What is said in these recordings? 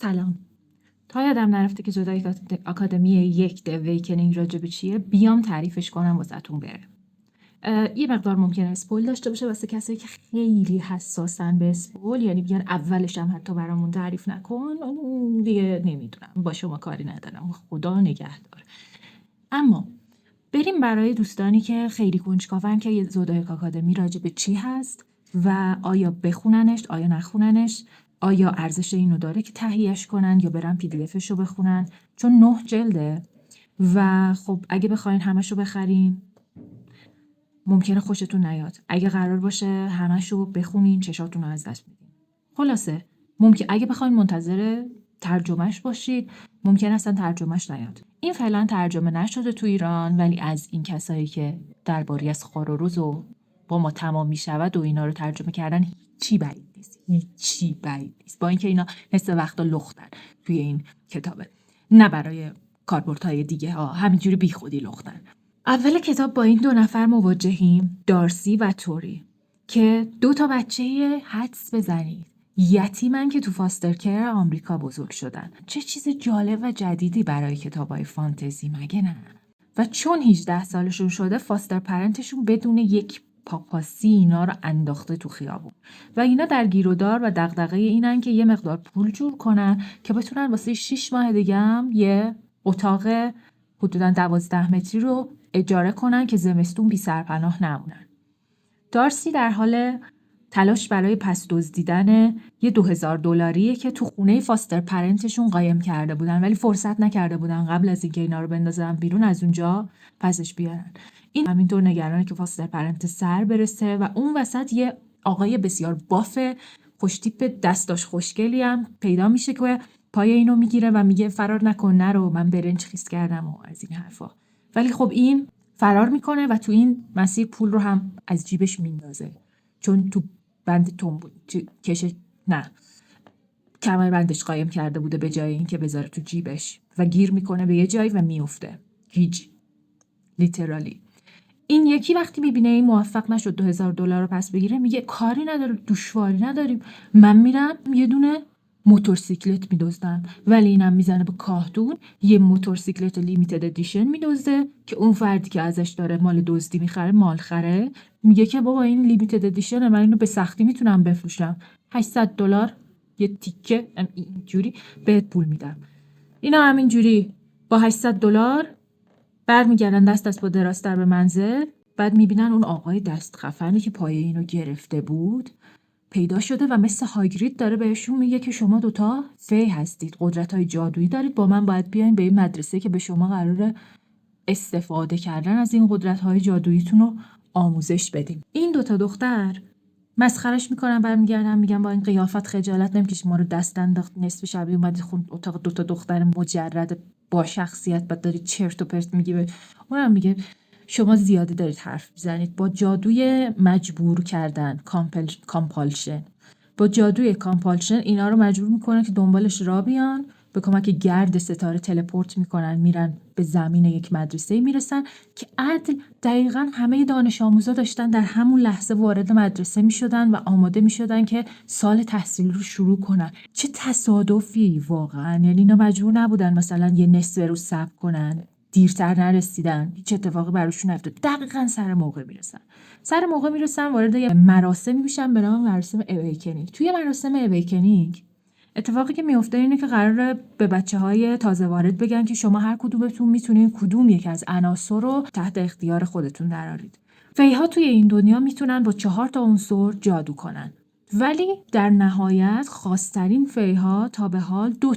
سلام. تا یادم نرفته که جدای آکادمی یک د ویکنینگ راجب چیه بیام تعریفش کنم واسهتون بره. یه مقدار ممکنه اسپویل داشته باشه واسه کسایی که خیلی حساسن به اسپویل، یعنی بیان اولش هم حتی برامون تعریف نکن، دیگه نمیدونم، با شما کاری ندارم، خدا نگهدار. اما بریم برای دوستانی که خیلی کنجکاون که یه زودایک آکادمی راجب چی هست و آیا بخوننش، آیا نخوننش، آیا ارزش اینو داره که تهیهش کنن یا برن پی دی افش رو بخونن، چون 9 جلده و خب اگه بخواین همش رو بخرین ممکنه خوشتون نیاد. اگه قرار باشه همش رو بخونین چشاتون رو از دست میدین. خلاصه ممکن اگه بخواین منتظر ترجمهش باشید ممکن اصلا ترجمهش نیاد. این فعلا ترجمه نشده تو ایران، ولی از این کسایی که درباره از خار و روز و با ما تمام میشود و اینا رو ترجمه کردن هیچی بعید نیست، هیچی بعید نیست، با اینکه اینا نصف وقتا لختن توی این کتابه، نه برای کاربردهای دیگه ها، همینجوری بی خودی لختن. اول کتاب با این 2 نفر مواجهیم، دارسی و توری، که 2 تا بچه حدس بزنید یتیمن که تو فاستر کیر آمریکا بزرگ شدن. چه چیز جالب و جدیدی برای کتابای فانتزی، مگه نه؟ و چون 18 سالشون شده فاستر پرنتشون بدون یک پاپاسی اینا رو انداخته تو خیابون و اینا در گیر و دار و دغدغه اینن که یه مقدار پول جور کنن که بتونن واسه 6 ماه دیگه هم یه اتاق حدوداً 12 متری رو اجاره کنن که زمستون بی سرپناه نمونن. دارسی در حال تلاش برای پس دزدیدن یه $2000 که تو خونه فاستر پرنتشون قایم کرده بودن، ولی فرصت نکرده بودن قبل از اینکه اینا رو بندازن بیرون از اونجا پسش بیارن. این همینطور نگرانه که فاستر پرنت سر برسه و اون وسط یه آقای بسیار باف خوشتیپ دستاش خوشگلی هم پیدا میشه که پای اینو میگیره و میگه فرار نکن، نرو، من برنج خیس کردم و از این حرفا. ولی خب این فرار میکنه و تو این مسیر پول رو هم از جیبش میندازه، چون تو بند تون بود کمر بندش قایم کرده بوده به جای اینکه بذاره تو جیبش و گیر میکنه به یه جایی و میفته گیج لیترالی. این یکی وقتی میبینه این موفق نشد $2000 رو پس بگیره میگه کاری نداره، دشواری نداریم، من میرم یه دونه موتورسیکلت میدزدم، ولی اینم میزنه به کاهدون یه موتورسیکلت لیمیتد ادیشن میدزده که اون فردی که ازش داره مال دزدی میخره مال خره، میگه که بابا این لیمیتد ادیشن، من اینو به سختی میتونم بفروشم، $800 یه تیکه اینجوری بهت پول میدم. اینا همینجوری با $800 برمیگردن دست با دراستر به منزل. بعد میبینن اون آقای دست خفنی که پایه اینو گرفته بود پیدا شده و مثل هاگرید داره بهشون میگه که شما 2 فی هستید، قدرت‌های جادویی دارید، با من باید بیاین به این مدرسه که به شما قراره استفاده کردن از این قدرت‌های جادوییتون رو آموزش بدیم. این 2 دختر مسخرش میکنن، برمیگردن میگن با این قیافت خجالت نمیکشی، ما رو دست انداخت نصف شبی اومدی خون اتاق 2 دختر مجرد با شخصیت، بعد داری چرت و پرت میگی. اونم میگه شما زیاده دارید حرف میزنید. با جادوی مجبور کردن، کامپالشن، با جادوی کامپالشن اینا رو مجبور میکنه که دنبالش را بیان، به کمک گرد ستاره تلپورت میکنن، میرن به زمین یک مدرسه میرسن که عدل دقیقاً همه دانش آموزا داشتن در همون لحظه وارد مدرسه میشدن و آماده میشدن که سال تحصیل رو شروع کنن. چه تصادفی واقعاً، یعنی اینا مجبور نبودن مثلا یه نصف روز صبر کنن، دیرتر نرسیدن، هیچ اتفاقی براشون نیفتاد، دقیقاً سر موقع میرسن وارد یه مراسمی میشن به نام مراسم اویکنینگ. توی مراسم اویکنینگ اتفاقی که میفته اینه که قراره به بچه‌های تازه وارد بگن که شما هر کدومتون میتونین کدوم یک از عناصر رو تحت اختیار خودتون درارید. فی‌ها توی این دنیا میتونن با 4 عنصر جادو کنن، ولی در نهایت خاص‌ترین فی‌ها تا به حال 2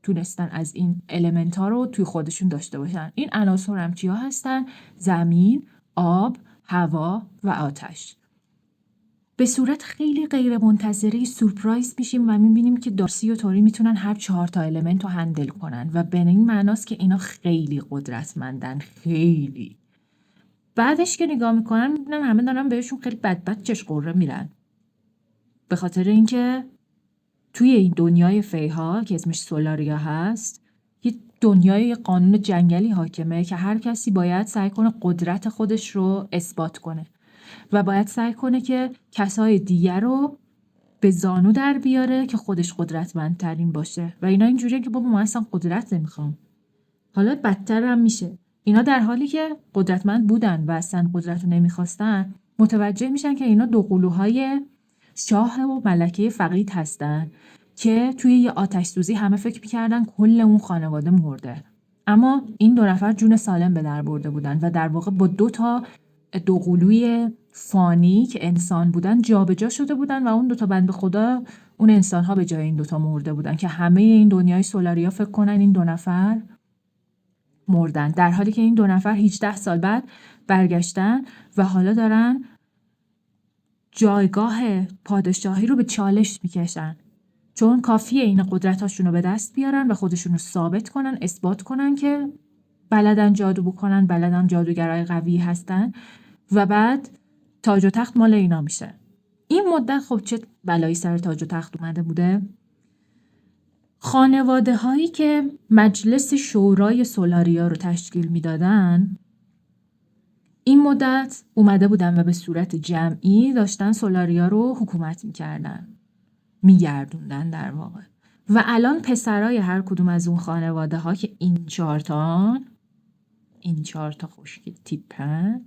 تونستن از این المنت‌ها رو توی خودشون داشته باشن. این عناصر هم چیا هستن؟ زمین، آب، هوا و آتش. به صورت خیلی غیر منتظره سورپرایز میشیم و میبینیم که دارسی و توری میتونن هر 4 المنت رو هندل کنن و به این معناست که اینا خیلی قدرتمندن، خیلی. بعدش که نگاه میکنن میبینن همه دارن بهشون خیلی بد چش قره میرن، به خاطر اینکه توی این دنیای فی‌ها که اسمش سولاریا هست یه دنیای قانون جنگلی حاکمه که هر کسی باید سعی کنه قدرت خودش رو اثبات کنه و باید سعی کنه که کسای دیگر رو به زانو در بیاره که خودش قدرتمندترین باشه و اینا اینجوریه که بابا ما اصلا قدرت نمیخوام. حالا بدتر هم میشه. اینا در حالی که قدرتمند بودن و اصلا قدرت رو نمیخواستن متوجه میشن که اینا دوقلوهای شاه و ملکه فقید هستن که توی یه آتش سوزی همه فکر میکردن کل اون خانواده مرده، اما این 2 نفر جون سالم به در برده بودن و در واقع با 2 تا دوقلوی فانی که انسان بودن جابجا شده بودن و اون 2 تا بنده خدا اون انسان‌ها به جای این 2 تا مرده بودن که همه این دنیای سولاریا فکر کنن این 2 نفر مردن، در حالی که این 2 نفر 18 سال بعد برگشتن و حالا دارن جایگاه پادشاهی رو به چالش میکشن، چون کافیه این قدرتاشون رو به دست بیارن و خودشون رو ثابت کنن، اثبات کنن که بلدن جادو بکنن، بلدن جادوگرای قوی هستن و بعد تاج و تخت مال اینا میشه. این مدت خب چه بلایی سر تاج و تخت اومده بوده؟ خانواده هایی که مجلس شورای سولاریا رو تشکیل میدادن این مدت اومده بودن و به صورت جمعی داشتن سولاریا رو حکومت میکردن، میگردوندن در واقع. و الان پسرای هر کدوم از اون خانواده ها که این 4 تا خوشگل تیپن،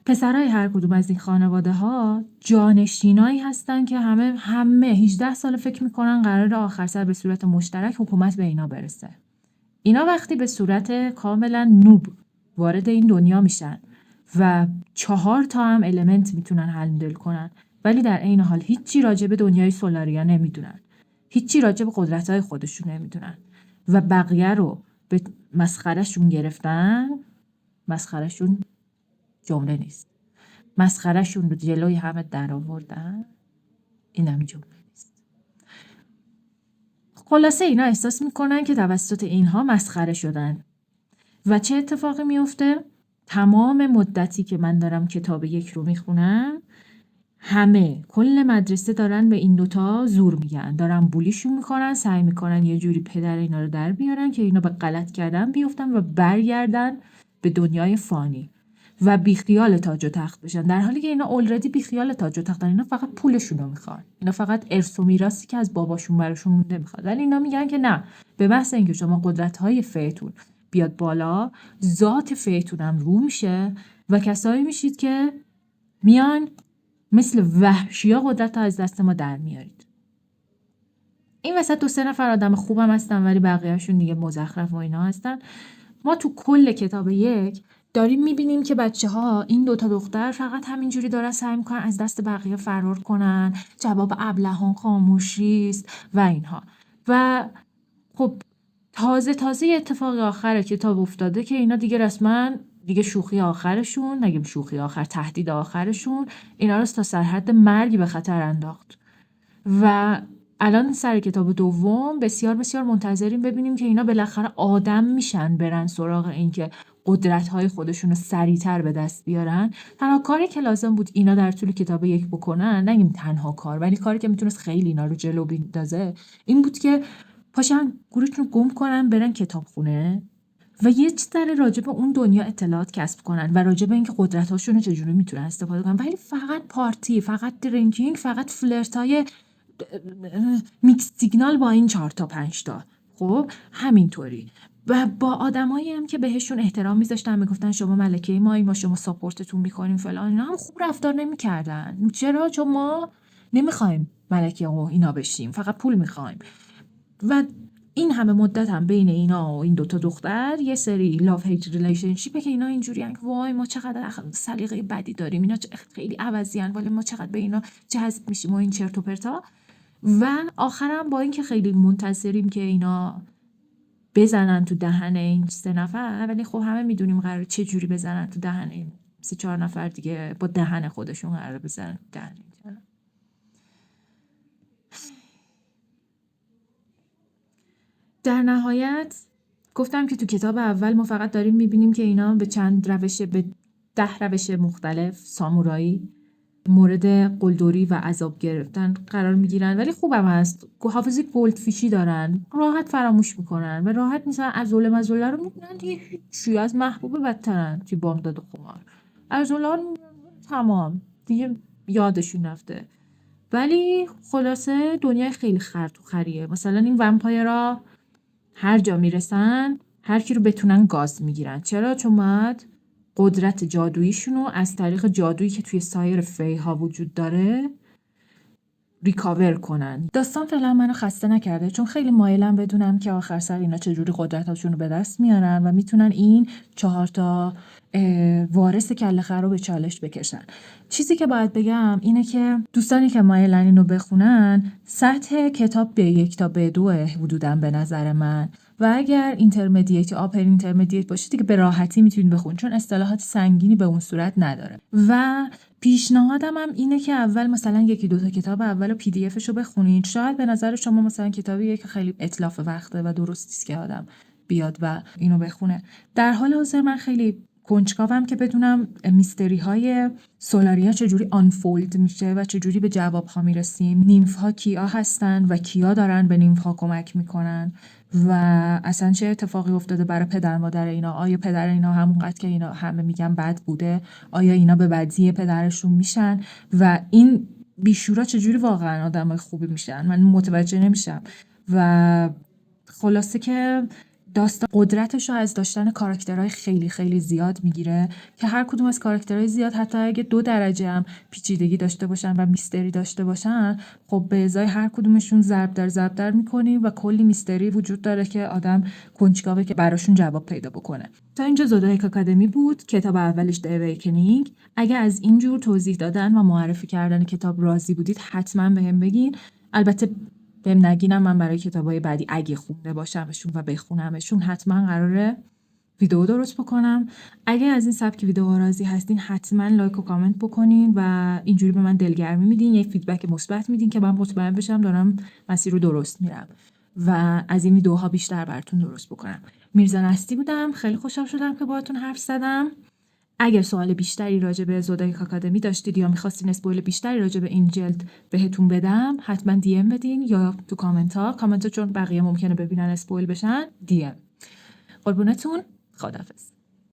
پسرای هر کدوم از این خانواده ها جانشینایی هستن که همه 18 سال فکر میکنن قرار آخر سر به صورت مشترک حکومت به اینا برسه. اینا وقتی به صورت کاملا نوب وارد این دنیا میشن و 4 تا هم المنت میتونن هندل کنن، ولی در عین حال هیچی راجع به دنیای سولاریا نمیدونن، هیچی راجع به قدرت‌های خودشون نمیدونن و بقیه رو به مسخرهشون گرفتن. مسخرهشون جمله نیست، مسخرهشون رو جلوی همه در آوردن. اینم جمله نیست. خلاصه اینا احساس میکنن که توسط اینها مسخره شدن و چه اتفاقی میفته؟ تمام مدتی که من دارم کتاب 1 رو میخونم همه کل مدرسه دارن به این 2 تا زور میگن، دارن بولیشون میکنن، سعی میکنن یه جوری پدر اینا رو در بیارن که اینا به غلط کردن بیفتن و برگردن به دنیای فانی و بیخیال تاج و تخت بشن، در حالی که اینا اولردی بیخیال تاج و تختن. اینا فقط پولشون رو میخوان، اینا فقط ارث و میراثی که از باباشون براشون مونده میخواد. ولی اینا میگن که نه، به محض اینکه شما قدرت‌های فیتون بیاد بالا، ذات فیتون هم رو میشه و کسایی میشید که میان مثل وحشیا قدرت ها از دست ما در میارید. این وسط 2-3 نفر آدم خوبم هستن ولی بقیهشون دیگه مزخرف و اینا هستن. ما تو کل کتاب 1 داریم میبینیم که بچه‌ها این 2 تا دختر فقط همینجوری دارن سعی میکنن از دست بقیه فرار کنن، جواب ابلهان خاموشی است و اینها. و خب تازه اتفاق آخر کتاب افتاده که اینا دیگه رسما دیگه شوخی آخرشون، نگیم شوخی آخر، تهدید آخرشون اینا رو تا سرحد مرگ به خطر انداخت. و الان سر کتاب 2 بسیار بسیار منتظریم ببینیم که اینا بالاخره آدم میشن، برن سراغ این که قدرت‌های خودشون رو سریع‌تر به دست بیارن. تنها کاری که لازم بود اینا در طول کتاب 1 بکنن، نگیم تنها کار، ولی کاری که میتونست خیلی اینا رو جلو بندازه این بود که پاشن گورشون رو گم کنن، برن کتابخونه و یه ذره راجع به اون دنیا اطلاعات کسب کنن و راجع به اینکه قدرت‌هاشون رو چجوری میتونن استفاده کنن. ولی فقط پارتی، فقط درینکینگ، فقط فلرتای میکس سیگنال با این 4 تا 5 تا، خب همینطوری. و با آدمایی هم که بهشون احترام میذاشتن، میگفتن شما ملکه ما شما ساپورتتون میکنیم فلان، اینا هم خوب رفتار نمیکردن. چرا؟ چون ما نمیخوایم ملکه و اینا بشیم، فقط پول میخوایم. و این همه مدت هم بین اینا و این 2 تا دختر یه سری لاف هیت ریلیشنشیپه که اینا اینجوری ان که وای ما چقدر سلیقه بدی داریم، اینا خیلی عوضی ان، ولی ما چقدر به اینا جذب میشیم و این چرت و پرتا. و آخرم با اینکه خیلی منتظریم که اینا بزنن تو دهن این 3 نفر، ولی خب همه میدونیم قراره چه جوری بزنن تو دهن این 3-4 نفر دیگه، با دهن خودشون قراره بزنن تو دهن. در نهایت گفتم که تو کتاب اول ما فقط داریم میبینیم که اینا به 10 روش مختلف سامورایی مورد قلدری و عذاب گرفتن قرار میگیرن، ولی خوبم هست، حافظه گلدفیشی دارن، راحت فراموش میکنن و راحت نیستن. ازوله رو میبینن دیگه، چی از محبوب بدترن توی بامداد و خمار. ازوله رو تمام دیگه یادشون رفته. ولی خلاصه دنیای خیلی خر تو خریه. مثلا این ومپایرها هر جا میرسن هر کی رو بتونن گاز میگیرن. چرا؟ چون باید قدرت جادوییشونو از طریق جادویی که توی سایر فیها وجود داره ریکاور کنن. داستان فعلا منو خسته نکرده چون خیلی مایلم بدونم که آخر سر اینا چجوری قدرتاشون رو به دست میارن و میتونن این 4 تا وارث کله خر رو به چالش بکشن. چیزی که باید بگم اینه که دوستانی که مایلن اینو بخونن سطح کتاب B1 تا B2 حدوداً به نظر من، و اگر اینترمدییت یا آپر اینترمدییت باشید دیگه به راحتی میتونید بخونید چون اصطلاحات سنگینی به اون صورت نداره. و پیشنهادم هم اینه که اول مثلا 1-2 تا کتاب اول پی دی افشو بخونید. شاید به نظر شما مثلا کتابیه که خیلی اتلاف وقته و درست نیست که آدم بیاد و اینو بخونه. در حال حاضر من خیلی کنجکاوم که بدونم میستری های سولاریا چجوری آنفولد میشه و چجوری به جواب ها میرسیم. نیمف ها کیا هستن و کیا دارن به نیمف ها کمک میکنن و اصلا چه اتفاقی افتاده برای پدر مادر اینا. آیا پدر اینا همونقدر که اینا همه میگن بد بوده؟ آیا اینا به بدی پدرشون میشن؟ و این بیشورا چجوری واقعا آدمای خوبی میشن؟ من متوجه نمیشم. و خلاصه که داستان قدرتش رو از داشتن کاراکترهای خیلی خیلی زیاد میگیره که هر کدوم از کاراکترهای زیاد حتی اگه 2 درجه هم پیچیدگی داشته باشن و میستری داشته باشن، خب به ازای هر کدومشون ضرب در میکنیم و کلی میستری وجود داره که آدم کنجکاوه که براشون جواب پیدا بکنه. تا اینجا زودایک آکادمی بود، کتاب اولش The Awakening. اگه از اینجور توضیح دادن و معرفی کردن کتاب راضی بودید حتما بهم بگین. البته بهم نگینم من برای کتابای بعدی اگه خونده باشمشون و بخونمشون حتما قراره ویدیو درست بکنم. اگه از این سبک ویدیو راضی هستین حتما لایک و کامنت بکنین و اینجوری به من دلگرمی میدین، یک فیدبک مثبت میدین که من مطمئن بشم دارم مسیر رو درست میرم و از این ویدیوها بیشتر براتون درست بکنم. میرزا نستی بودم، خیلی خوشحال شدم که باهاتون حرف زدم. اگر سوال بیشتری راجع به زودایک آکادمی داشتید یا می‌خواستین اسپویل بیشتری راجع به این جلد بهتون بدم حتما دی ام بدین یا تو کامنت ها چون بقیه ممکنه ببینن اسپویل بشن. دی ام. قربونتون، خداحافظ.